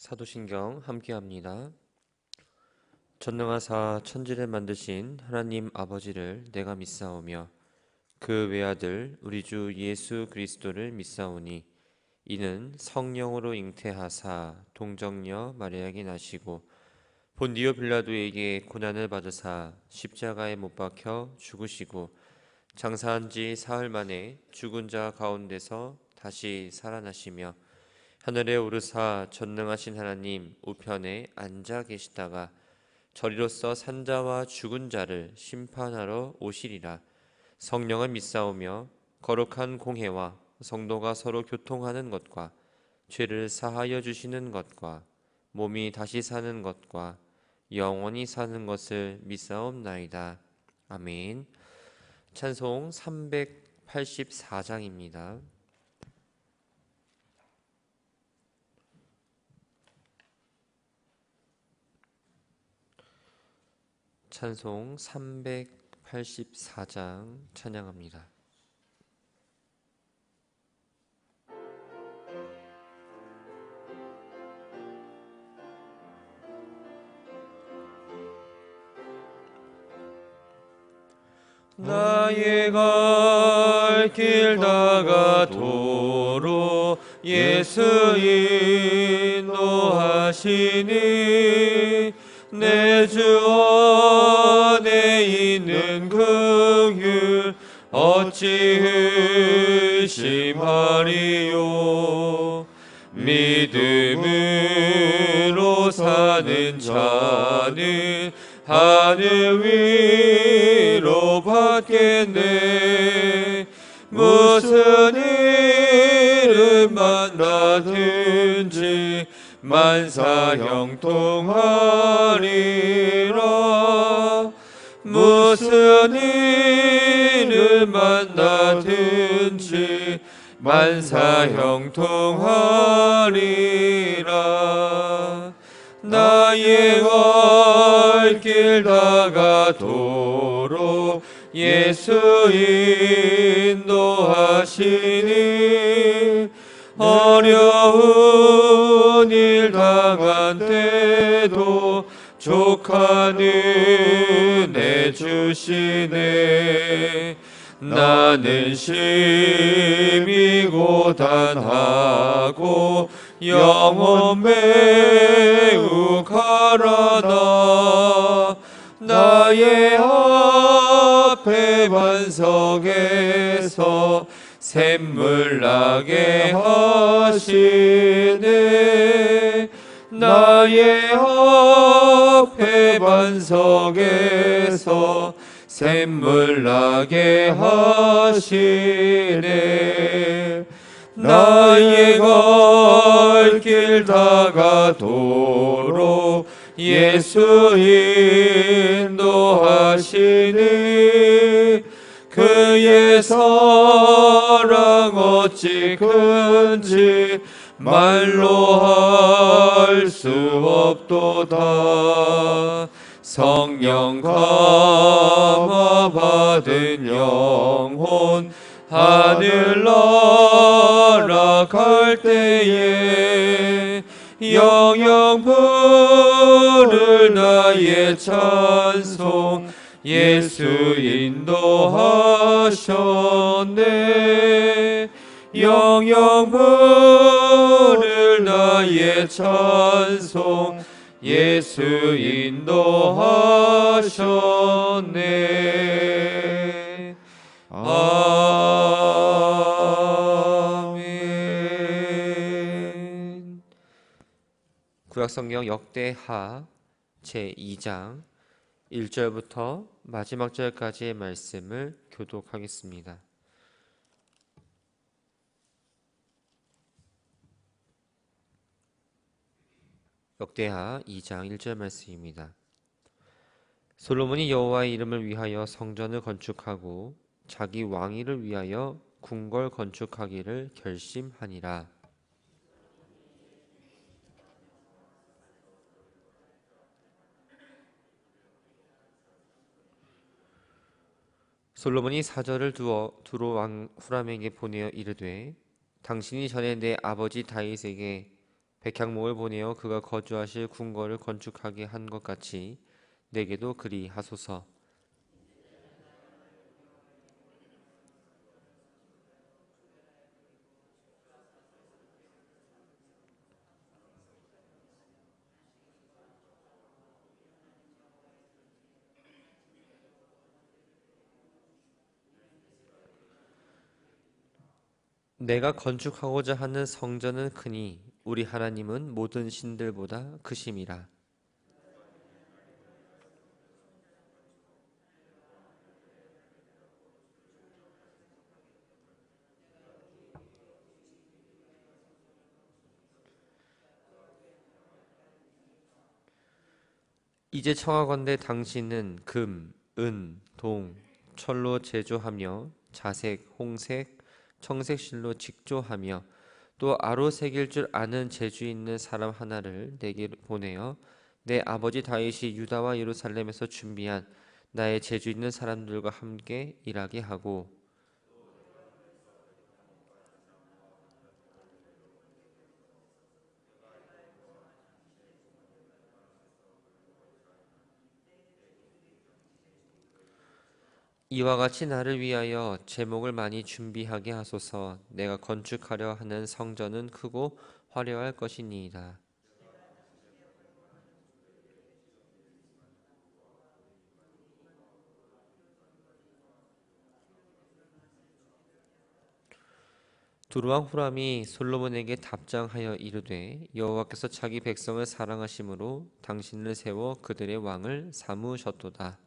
사도신경 함께합니다. 전능하사 천지를 만드신 하나님 아버지를 내가 믿사오며 그 외아들 우리 주 예수 그리스도를 믿사오니 이는 성령으로 잉태하사 동정녀 마리아에게 나시고 본디오 빌라도에게 고난을 받으사 십자가에 못 박혀 죽으시고 장사한 지 사흘 만에 죽은 자 가운데서 다시 살아나시며 하늘에 오르사 전능하신 하나님 우편에 앉아 계시다가 저리로서 산자와 죽은 자를 심판하러 오시리라. 성령을 믿사오며 거룩한 공회와 성도가 서로 교통하는 것과 죄를 사하여 주시는 것과 몸이 다시 사는 것과 영원히 사는 것을 믿사옵나이다. 아멘. 찬송 384장입니다. 찬송 384장 찬양합니다. 나의 갈 길 다가도록 예수 인도하시니 내 주 안에 있는 긍휼 어찌 의심하리요. 믿음으로 사는 자는 하늘 위로 받겠네. 무슨 일을 만나든지 만사 형통하리라. 무슨 일을 만나든지 만사 형통하리라. 나의 갈 길 다가도록 예수 인도하시니 어려운 일 당한 때도 족한 은혜 주시네. 나는 심히 고단하고 영혼 매우 가라다. 나의 앞에 반석에서 샘물 나게 하시네. 나의 앞에 반석에서 샘물 나게 하시네. 나의 갈 길 다가도록 예수 인도하시니 그의 사랑 어찌 큰지 말로 할 수 없도다. 성령 감화 받은 영혼 하늘 날아갈 때에 영영 부를 나의 찬송 예수 인도하셨네. 영영 부를 나의 찬송 예수 인도하셨네. 아멘. 구약성경 역대하 제2장 1절부터 마지막 절까지의 말씀을 교독하겠습니다. 역대하 2장 1절 말씀입니다. 솔로몬이 여호와의 이름을 위하여 성전을 건축하고 자기 왕위를 위하여 궁궐 건축하기를 결심하니라. 솔로몬이 사절을 두로 왕 후람에게 보내어 이르되 당신이 전에 내 아버지 다윗에게 백향목을 보내어 그가 거주하실 궁궐을 건축하게 한 것 같이 내게도 그리 하소서. 내가 건축하고자 하는 성전은 크니 우리 하나님은 모든 신들보다 크심이라. 이제 청하건대 당신은 금, 은, 동, 철로 제조하며 자색, 홍색, 청색 실로 직조하며 또 아로 새길 줄 아는 재주 있는 사람 하나를 내게 보내어 내 아버지 다윗이 유다와 예루살렘에서 준비한 나의 재주 있는 사람들과 함께 일하게 하고 이와 같이 나를 위하여 제목을 많이 준비하게 하소서. 내가 건축하려 하는 성전은 크고 화려할 것이니이다. 두루왕 후람이 솔로몬에게 답장하여 이르되 여호와께서 자기 백성을 사랑하심으로 당신을 세워 그들의 왕을 삼으셨도다.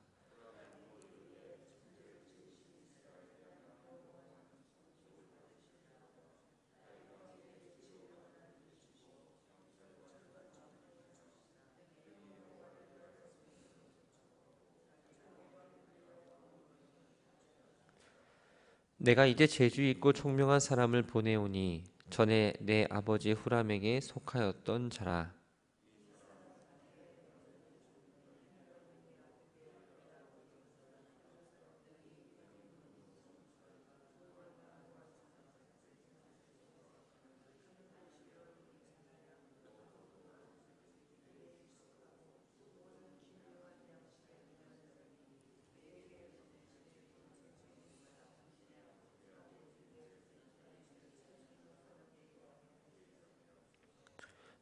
내가 이제 재주 있고 총명한 사람을 보내오니 전에 내 아버지 후람에게 속하였던 자라.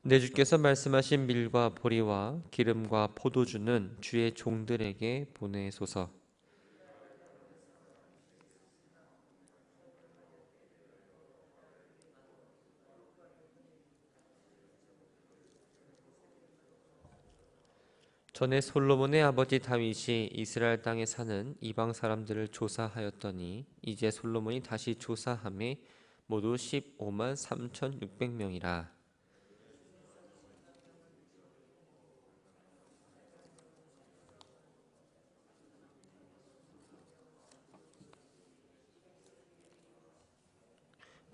내 주께서 말씀하신 밀과 보리와 기름과 포도주는 주의 종들에게 보내소서. 전에 솔로몬의 아버지 다윗이 이스라엘 땅에 사는 이방 사람들을 조사하였더니 이제 솔로몬이 다시 조사함에 모두 15만 3,600명이라.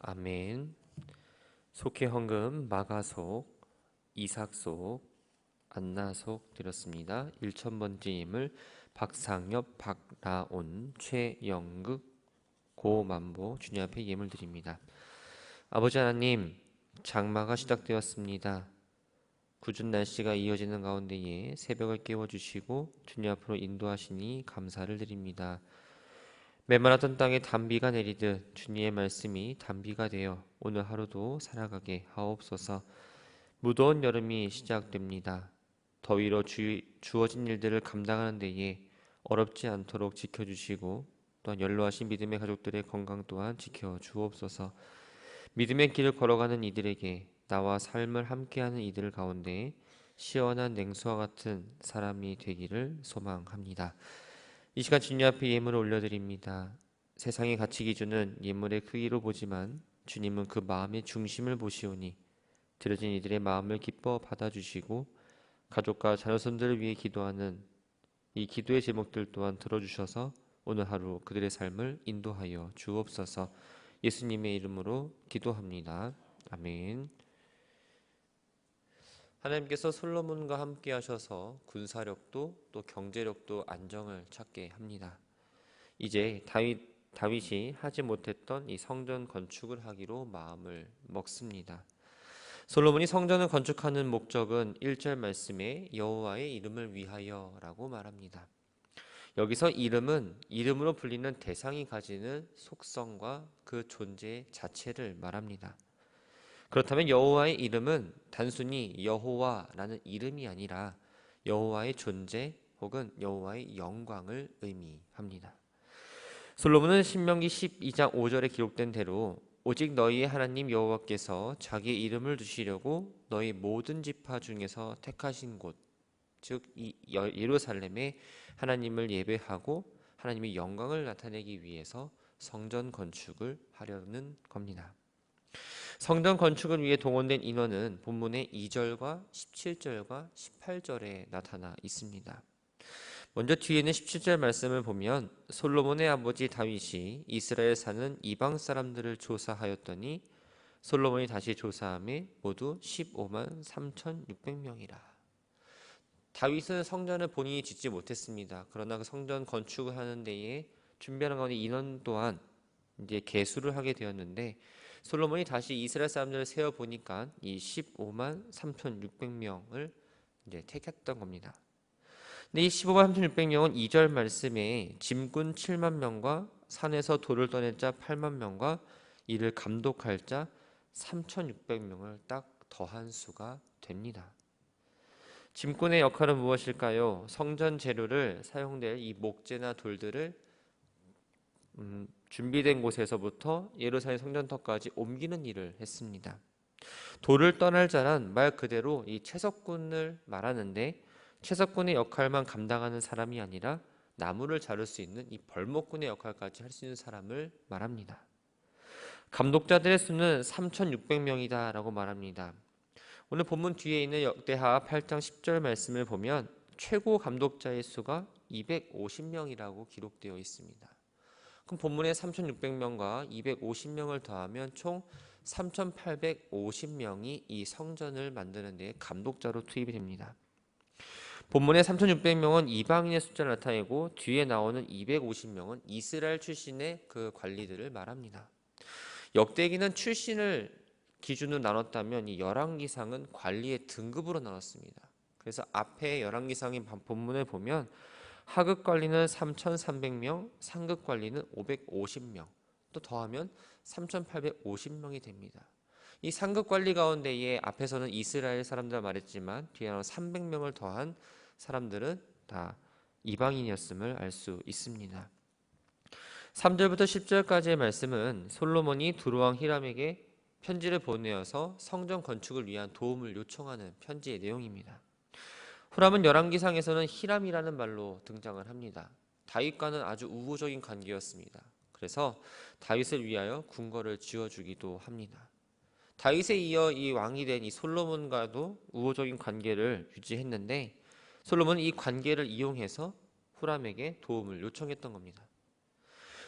아멘. 속회 헌금 마가속, 이삭속, 안나속 드렸습니다. 1,000번째 예물 박상엽, 박라온, 최영극, 고만보 주님 앞에 예물 드립니다. 아버지 하나님, 장마가 시작되었습니다. 궂은 날씨가 이어지는 가운데에 새벽을 깨워주시고 주님 앞으로 인도하시니 감사를 드립니다. 메마르던 땅에 단비가 내리듯 주님의 말씀이 단비가 되어 오늘 하루도 살아가게 하옵소서. 무더운 여름이 시작됩니다. 더위로 주어진 일들을 감당하는 데에 어렵지 않도록 지켜주시고 또한 연로하신 믿음의 가족들의 건강 또한 지켜주옵소서. 믿음의 길을 걸어가는 이들에게 나와 삶을 함께하는 이들 가운데 시원한 냉수와 같은 사람이 되기를 소망합니다. 이 시간 주님 앞에 예물을 올려드립니다. 세상의 가치 기준은 예물의 크기로 보지만 주님은 그 마음의 중심을 보시오니 드려진 이들의 마음을 기뻐 받아주시고 가족과 자녀손들을 위해 기도하는 이 기도의 제목들 또한 들어주셔서 오늘 하루 그들의 삶을 인도하여 주옵소서. 예수님의 이름으로 기도합니다. 아멘. 하나님께서 솔로몬과 함께 하셔서 군사력도 또 경제력도 안정을 찾게 합니다. 이제 다윗이 하지 못했던 이 성전 건축을 하기로 마음을 먹습니다. 솔로몬이 성전을 건축하는 목적은 1절 말씀에 여호와의 이름을 위하여라고 말합니다. 여기서 이름은 이름으로 불리는 대상이 가지는 속성과 그 존재 자체를 말합니다. 그렇다면 여호와의 이름은 단순히 여호와라는 이름이 아니라 여호와의 존재 혹은 여호와의 영광을 의미합니다. 솔로몬은 신명기 12장 5절에 기록된 대로 오직 너희의 하나님 여호와께서 자기 이름을 두시려고 너희 모든 지파 중에서 택하신 곳, 즉 이 예루살렘에 하나님을 예배하고 하나님의 영광을 나타내기 위해서 성전 건축을 하려는 겁니다. 성전 건축을 위해 동원된 인원은 본문의 2절과 17절과 18절에 나타나 있습니다. 먼저 뒤에 있는 17절 말씀을 보면 솔로몬의 아버지 다윗이 이스라엘 사는 이방 사람들을 조사하였더니 솔로몬이 다시 조사함에 모두 15만 3,600명이라. 다윗은 성전을 본인이 짓지 못했습니다. 그러나 그 성전 건축을 하는 데에 준비하는 가운데 인원 또한 이제 계수를 하게 되었는데 솔로몬이 다시 이스라엘 사람들을 세어 보니까 이 15만 3,600명을 이제 택했던 겁니다. 근데 이 15만 3,600명은 2절 말씀에 짐꾼 7만 명과 산에서 돌을 떠낼 자 8만 명과 이를 감독할 자 3,600명을 딱 더한 수가 됩니다. 짐꾼의 역할은 무엇일까요? 성전 재료를 사용될 이 목재나 돌들을 준비된 곳에서부터 예루살렘 성전터까지 옮기는 일을 했습니다. 돌을 떠날 자란 말 그대로 이 채석꾼을 말하는데 채석꾼의 역할만 감당하는 사람이 아니라 나무를 자를 수 있는 이 벌목꾼의 역할까지 할 수 있는 사람을 말합니다. 감독자들의 수는 3,600명이다 라고 말합니다. 오늘 본문 뒤에 있는 역대하 8장 10절 말씀을 보면 최고 감독자의 수가 250명이라고 기록되어 있습니다. 그럼 본문의 3,600명과 250명을 더하면 총 3,850명이 이 성전을 만드는 데 감독자로 투입이 됩니다. 본문의 3,600명은 이방인의 숫자를 나타내고 뒤에 나오는 250명은 이스라엘 출신의 그 관리들을 말합니다. 역대기는 출신을 기준으로 나눴다면 이 열왕기상은 관리의 등급으로 나눴습니다. 그래서 앞에 열왕기상의 본문을 보면 하급 관리는 3,300명, 상급 관리는 550명, 또 더하면 3,850명이 됩니다. 이 상급 관리 가운데에 앞에서는 이스라엘 사람들 말했지만 뒤에는 300명을 더한 사람들은 다 이방인이었음을 알 수 있습니다. 3절부터 10절까지의 말씀은 솔로몬이 두로왕 히람에게 편지를 보내어서 성전 건축을 위한 도움을 요청하는 편지의 내용입니다. 후람은 열왕기상에서는 히람이라는 말로 등장을 합니다. 다윗과는 아주 우호적인 관계였습니다. 그래서 다윗을 위하여 궁궐을 지어주기도 합니다. 다윗에 이어 이 왕이 된 이 솔로몬과도 우호적인 관계를 유지했는데 솔로몬은 이 관계를 이용해서 후람에게 도움을 요청했던 겁니다.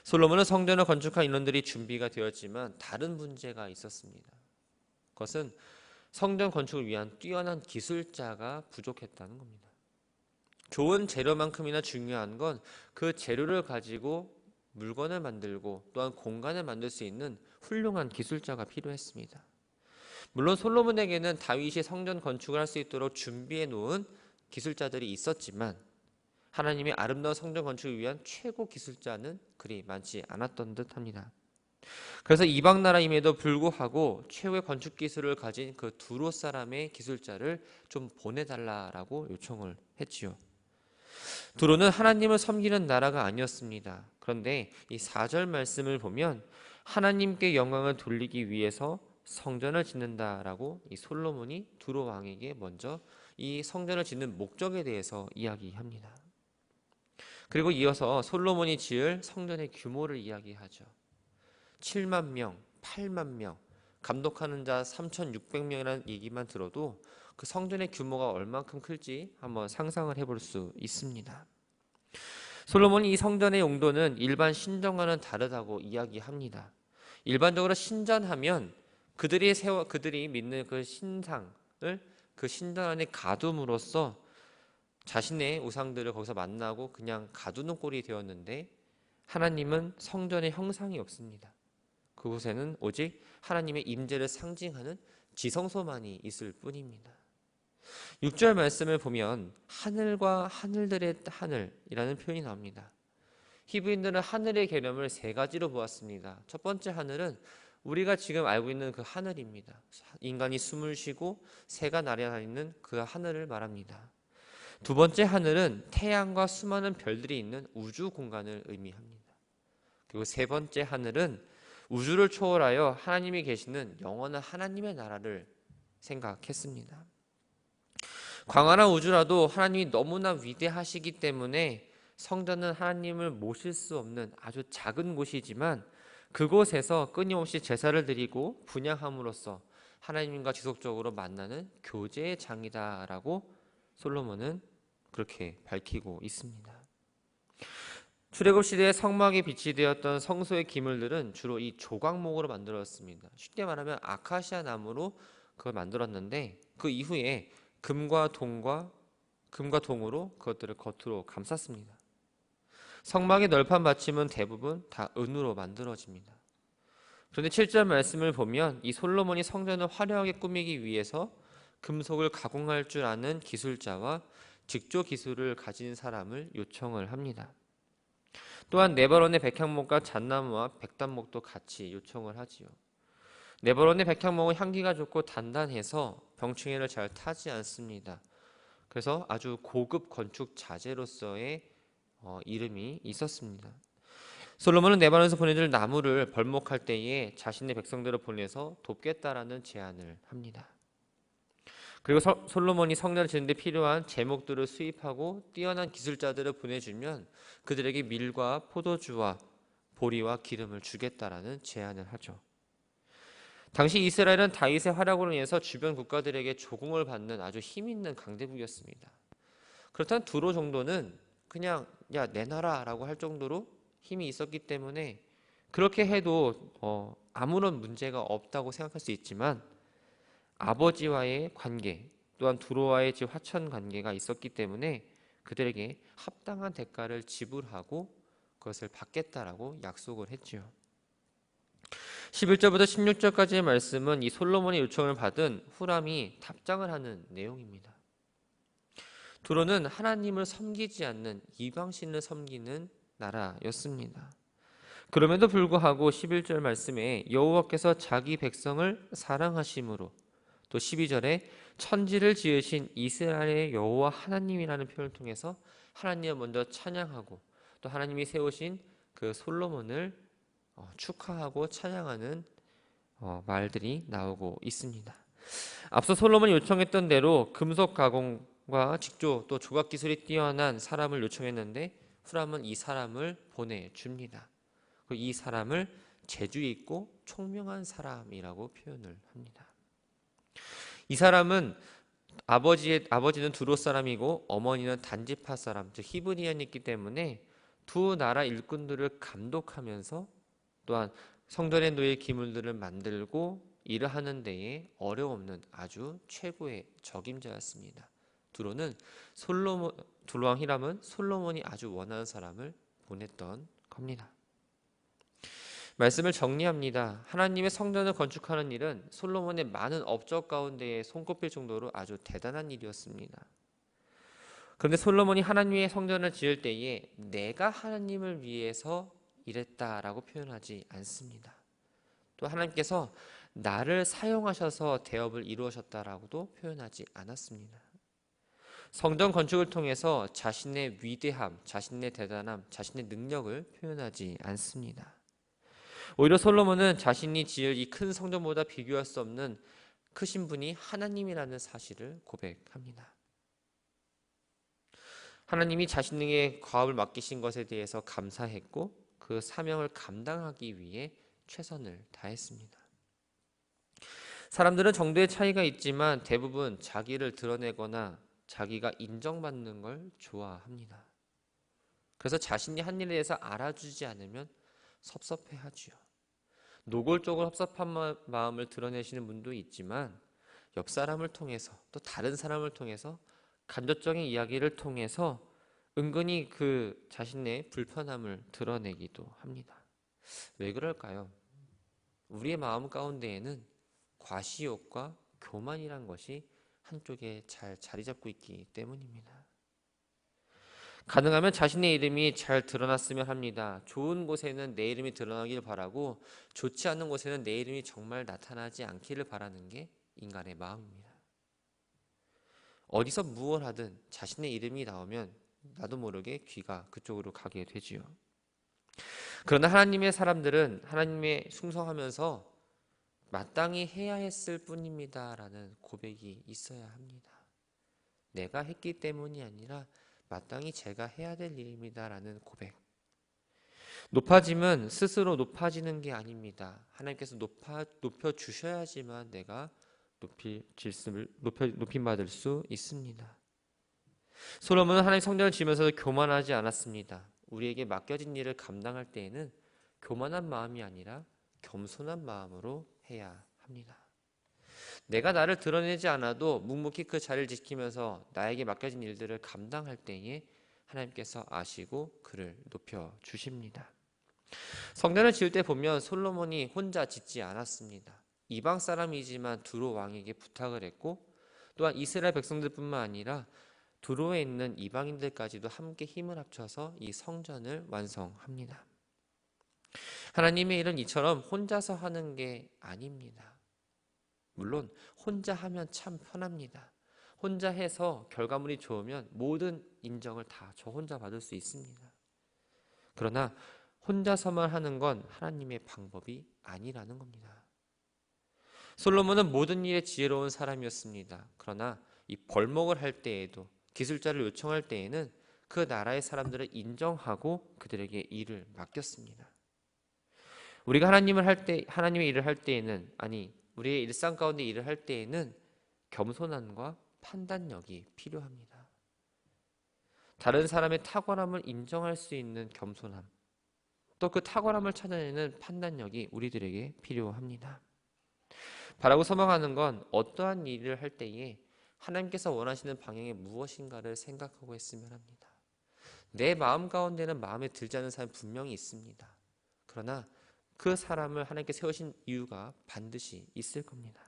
솔로몬은 성전을 건축한 인원들이 준비가 되었지만 다른 문제가 있었습니다. 그것은 성전 건축을 위한 뛰어난 기술자가 부족했다는 겁니다. 좋은 재료만큼이나 중요한 건 그 재료를 가지고 물건을 만들고 또한 공간을 만들 수 있는 훌륭한 기술자가 필요했습니다. 물론 솔로몬에게는 다윗이 성전 건축을 할 수 있도록 준비해 놓은 기술자들이 있었지만 하나님의 아름다운 성전 건축을 위한 최고 기술자는 그리 많지 않았던 듯합니다. 그래서 이방 나라임에도 불구하고 최고의 건축 기술을 가진 그 두로 사람의 기술자를 좀 보내달라라고 요청을 했지요. 두로는 하나님을 섬기는 나라가 아니었습니다. 그런데 이 4절 말씀을 보면 하나님께 영광을 돌리기 위해서 성전을 짓는다라고 이 솔로몬이 두로 왕에게 먼저 이 성전을 짓는 목적에 대해서 이야기합니다. 그리고 이어서 솔로몬이 지을 성전의 규모를 이야기하죠. 7만 명, 8만 명, 감독하는 자 3,600명이라는 얘기만 들어도 그 성전의 규모가 얼만큼 클지 한번 상상을 해볼 수 있습니다. 솔로몬이 이 성전의 용도는 일반 신전과는 다르다고 이야기합니다. 일반적으로 신전하면 그들이 믿는 그 신상을 그 신전 안에 가둠으로써 자신의 우상들을 거기서 만나고 그냥 가두는 꼴이 되었는데 하나님은 성전의 형상이 없습니다. 그곳에는 오직 하나님의 임재를 상징하는 지성소만이 있을 뿐입니다. 6절 말씀을 보면 하늘과 하늘들의 하늘이라는 표현이 나옵니다. 히브리인들은 하늘의 개념을 세 가지로 보았습니다. 첫 번째 하늘은 우리가 지금 알고 있는 그 하늘입니다. 인간이 숨을 쉬고 새가 날아다니는 그 하늘을 말합니다. 두 번째 하늘은 태양과 수많은 별들이 있는 우주 공간을 의미합니다. 그리고 세 번째 하늘은 우주를 초월하여 하나님이 계시는 영원한 하나님의 나라를 생각했습니다. 광활한 우주라도 하나님이 너무나 위대하시기 때문에 성전은 하나님을 모실 수 없는 아주 작은 곳이지만 그곳에서 끊임없이 제사를 드리고 분향함으로써 하나님과 지속적으로 만나는 교제의 장이다라고 솔로몬은 그렇게 밝히고 있습니다. 출애굽 시대에 성막에 비치되었던 성소의 기물들은 주로 이 조각목으로 만들었습니다. 쉽게 말하면 아카시아 나무로 그걸 만들었는데 그 이후에 금과 동으로 그것들을 겉으로 감쌌습니다. 성막의 널판 받침은 대부분 다 은으로 만들어집니다. 그런데 7절 말씀을 보면 이 솔로몬이 성전을 화려하게 꾸미기 위해서 금속을 가공할 줄 아는 기술자와 직조 기술을 가진 사람을 요청을 합니다. 또한 네바론의 백향목과 잣나무와 백단목도 같이 요청을 하지요. 네바론의 백향목은 향기가 좋고 단단해서 병충해를 잘 타지 않습니다. 그래서 아주 고급 건축 자재로서의 이름이 있었습니다. 솔로몬은 네바논에서 보내줄 나무를 벌목할 때에 자신의 백성들을 보내서 돕겠다라는 제안을 합니다. 그리고 솔로몬이 성전을 짓는 데 필요한 제목들을 수입하고 뛰어난 기술자들을 보내주면 그들에게 밀과 포도주와 보리와 기름을 주겠다라는 제안을 하죠. 당시 이스라엘은 다윗의 활약으로 인해서 주변 국가들에게 조공을 받는 아주 힘있는 강대국이었습니다. 그렇다면 두로 정도는 그냥 야 내놔라라고 할 정도로 힘이 있었기 때문에 그렇게 해도 아무런 문제가 없다고 생각할 수 있지만 아버지와의 관계 또한 두로와의 화천 관계가 있었기 때문에 그들에게 합당한 대가를 지불하고 그것을 받겠다라고 약속을 했지요. 11절부터 16절까지의 말씀은 이 솔로몬의 요청을 받은 후람이 답장을 하는 내용입니다. 두로는 하나님을 섬기지 않는 이방신을 섬기는 나라였습니다. 그럼에도 불구하고 11절 말씀에 여호와께서 자기 백성을 사랑하심으로 또 12절에 천지를 지으신 이스라엘의 여호와 하나님이라는 표현을 통해서 하나님을 먼저 찬양하고 또 하나님이 세우신 그 솔로몬을 축하하고 찬양하는 말들이 나오고 있습니다. 앞서 솔로몬이 요청했던 대로 금속 가공과 직조 또 조각 기술이 뛰어난 사람을 요청했는데 후람은 이 사람을 보내줍니다. 이 사람을 재주 있고 총명한 사람이라고 표현을 합니다. 이 사람은 아버지는 두로 사람이고 어머니는 단지파 사람, 즉 히브리안이기 때문에 두 나라 일꾼들을 감독하면서 또한 성전에 놓일 기물들을 만들고 일을 하는 데에 어려움 없는 아주 최고의 적임자였습니다. 두로왕 히람은 솔로몬이 아주 원하는 사람을 보냈던 겁니다. 말씀을 정리합니다. 하나님의 성전을 건축하는 일은 솔로몬의 많은 업적 가운데에 손꼽힐 정도로 아주 대단한 일이었습니다. 그런데 솔로몬이 하나님의 성전을 지을 때에 내가 하나님을 위해서 일했다라고 표현하지 않습니다. 또 하나님께서 나를 사용하셔서 대업을 이루셨다라고도 표현하지 않았습니다. 성전 건축을 통해서 자신의 위대함, 자신의 대단함, 자신의 능력을 표현하지 않습니다. 오히려 솔로몬은 자신이 지을 이 큰 성전보다 비교할 수 없는 크신 분이 하나님이라는 사실을 고백합니다. 하나님이 자신에게 과업을 맡기신 것에 대해서 감사했고 그 사명을 감당하기 위해 최선을 다했습니다. 사람들은 정도의 차이가 있지만 대부분 자기를 드러내거나 자기가 인정받는 걸 좋아합니다. 그래서 자신이 한 일에 대해서 알아주지 않으면 섭섭해하지요. 노골적으로 섭섭한 마음을 드러내시는 분도 있지만 옆 사람을 통해서 또 다른 사람을 통해서 간접적인 이야기를 통해서 은근히 그 자신의 불편함을 드러내기도 합니다. 왜 그럴까요? 우리의 마음 가운데에는 과시욕과 교만이란 것이 한쪽에 잘 자리 잡고 있기 때문입니다. 가능하면 자신의 이름이 잘 드러났으면 합니다. 좋은 곳에는 내 이름이 드러나길 바라고 좋지 않은 곳에는 내 이름이 정말 나타나지 않기를 바라는 게 인간의 마음입니다. 어디서 무엇을 하든 자신의 이름이 나오면 나도 모르게 귀가 그쪽으로 가게 되지요. 그러나 하나님의 사람들은 하나님의 숭성하면서 마땅히 해야 했을 뿐입니다 라는 고백이 있어야 합니다. 내가 했기 때문이 아니라 마땅히 제가 해야 될 일입니다 라는 고백. 높아짐은 스스로 높아지는 게 아닙니다. 하나님께서 높여주셔야지만 내가 높임받을 수 있습니다. 솔로몬은 하나님 성전을 지으면서 교만하지 않았습니다. 우리에게 맡겨진 일을 감당할 때에는 교만한 마음이 아니라 겸손한 마음으로 해야 합니다. 내가 나를 드러내지 않아도 묵묵히 그 자리를 지키면서 나에게 맡겨진 일들을 감당할 때에 하나님께서 아시고 그를 높여주십니다. 성전을 지을 때 보면 솔로몬이 혼자 짓지 않았습니다. 이방 사람이지만 두로 왕에게 부탁을 했고 또한 이스라엘 백성들뿐만 아니라 두로에 있는 이방인들까지도 함께 힘을 합쳐서 이 성전을 완성합니다. 하나님의 일은 이처럼 혼자서 하는 게 아닙니다. 물론 혼자 하면 참 편합니다. 혼자 해서 결과물이 좋으면 모든 인정을 다 저 혼자 받을 수 있습니다. 그러나 혼자서만 하는 건 하나님의 방법이 아니라는 겁니다. 솔로몬은 모든 일에 지혜로운 사람이었습니다. 그러나 이 벌목을 할 때에도 기술자를 요청할 때에는 그 나라의 사람들을 인정하고 그들에게 일을 맡겼습니다. 우리가 하나님의 일을 할 때에는, 우리의 일상 가운데 일을 할 때에는 겸손함과 판단력이 필요합니다. 다른 사람의 탁월함을 인정할 수 있는 겸손함, 또 그 탁월함을 찾아내는 판단력이 우리들에게 필요합니다. 바라고 소망하는 건 어떠한 일을 할 때에 하나님께서 원하시는 방향이 무엇인가를 생각하고 했으면 합니다. 내 마음 가운데는 마음에 들지 않는 사람이 분명히 있습니다. 그러나 그 사람을 하나님께 세우신 이유가 반드시 있을 겁니다.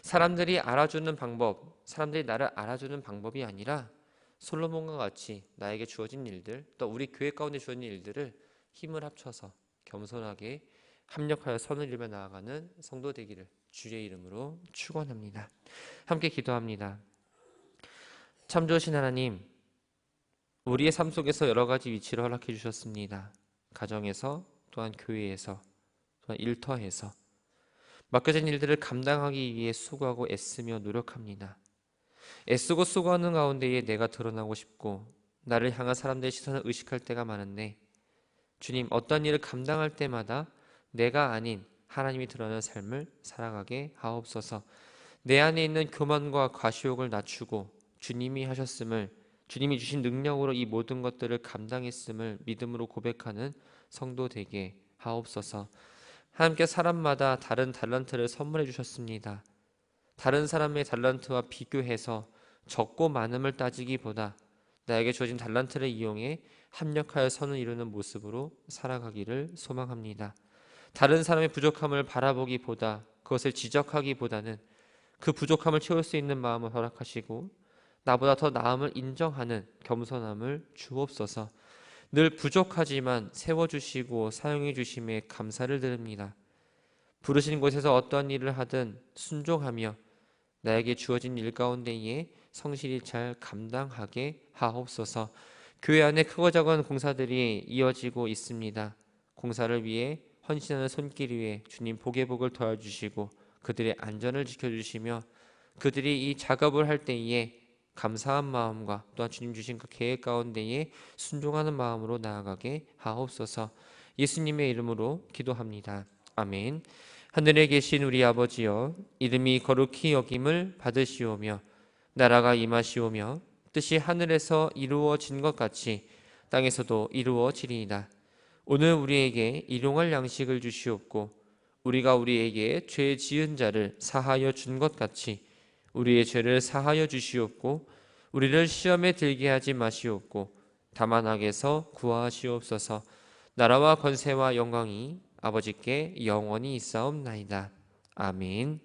사람들이 나를 알아주는 방법이 아니라 솔로몬과 같이 나에게 주어진 일들, 또 우리 교회 가운데 주어진 일들을 힘을 합쳐서 겸손하게 합력하여 선을 이루며 나아가는 성도 되기를 주의 이름으로 축원합니다. 함께 기도합니다. 참 좋으신 하나님, 우리의 삶 속에서 여러 가지 위치를 허락해 주셨습니다. 가정에서, 또한 교회에서, 또한 일터에서 맡겨진 일들을 감당하기 위해 수고하고 애쓰며 노력합니다. 애쓰고 수고하는 가운데에 내가 드러나고 싶고 나를 향한 사람들의 시선을 의식할 때가 많은데, 주님, 어떤 일을 감당할 때마다 내가 아닌 하나님이 드러나는 삶을 살아가게 하옵소서. 내 안에 있는 교만과 과시욕을 낮추고 주님이 주신 능력으로 이 모든 것들을 감당했음을 믿음으로 고백하는 성도 되게 하옵소서. 하나님께 사람마다 다른 달란트를 선물해 주셨습니다. 다른 사람의 달란트와 비교해서 적고 많음을 따지기보다 나에게 주어진 달란트를 이용해 합력하여 선을 이루는 모습으로 살아가기를 소망합니다. 다른 사람의 부족함을 바라보기보다 그것을 지적하기보다는 그 부족함을 채울 수 있는 마음을 허락하시고 나보다 더 나음을 인정하는 겸손함을 주옵소서. 늘 부족하지만 세워주시고 사용해 주심에 감사를 드립니다. 부르신 곳에서 어떠한 일을 하든 순종하며 나에게 주어진 일 가운데에 성실히 잘 감당하게 하옵소서. 교회 안에 크고 작은 공사들이 이어지고 있습니다. 공사를 위해 헌신하는 손길 위에 주님 복의 복을 도와주시고 그들의 안전을 지켜주시며 그들이 이 작업을 할 때에 감사한 마음과 또한 주님 주신 그 계획 가운데에 순종하는 마음으로 나아가게 하옵소서. 예수님의 이름으로 기도합니다. 아멘. 하늘에 계신 우리 아버지여, 이름이 거룩히 여김을 받으시오며 나라가 임하시오며 뜻이 하늘에서 이루어진 것 같이 땅에서도 이루어지리이다. 오늘 우리에게 일용할 양식을 주시옵고 우리가 우리에게 죄 지은 자를 사하여 준 것 같이 우리의 죄를 사하여 주시옵고 우리를 시험에 들게 하지 마시옵고 다만 악에서 구하시옵소서. 나라와 권세와 영광이 아버지께 영원히 있사옵나이다. 아멘.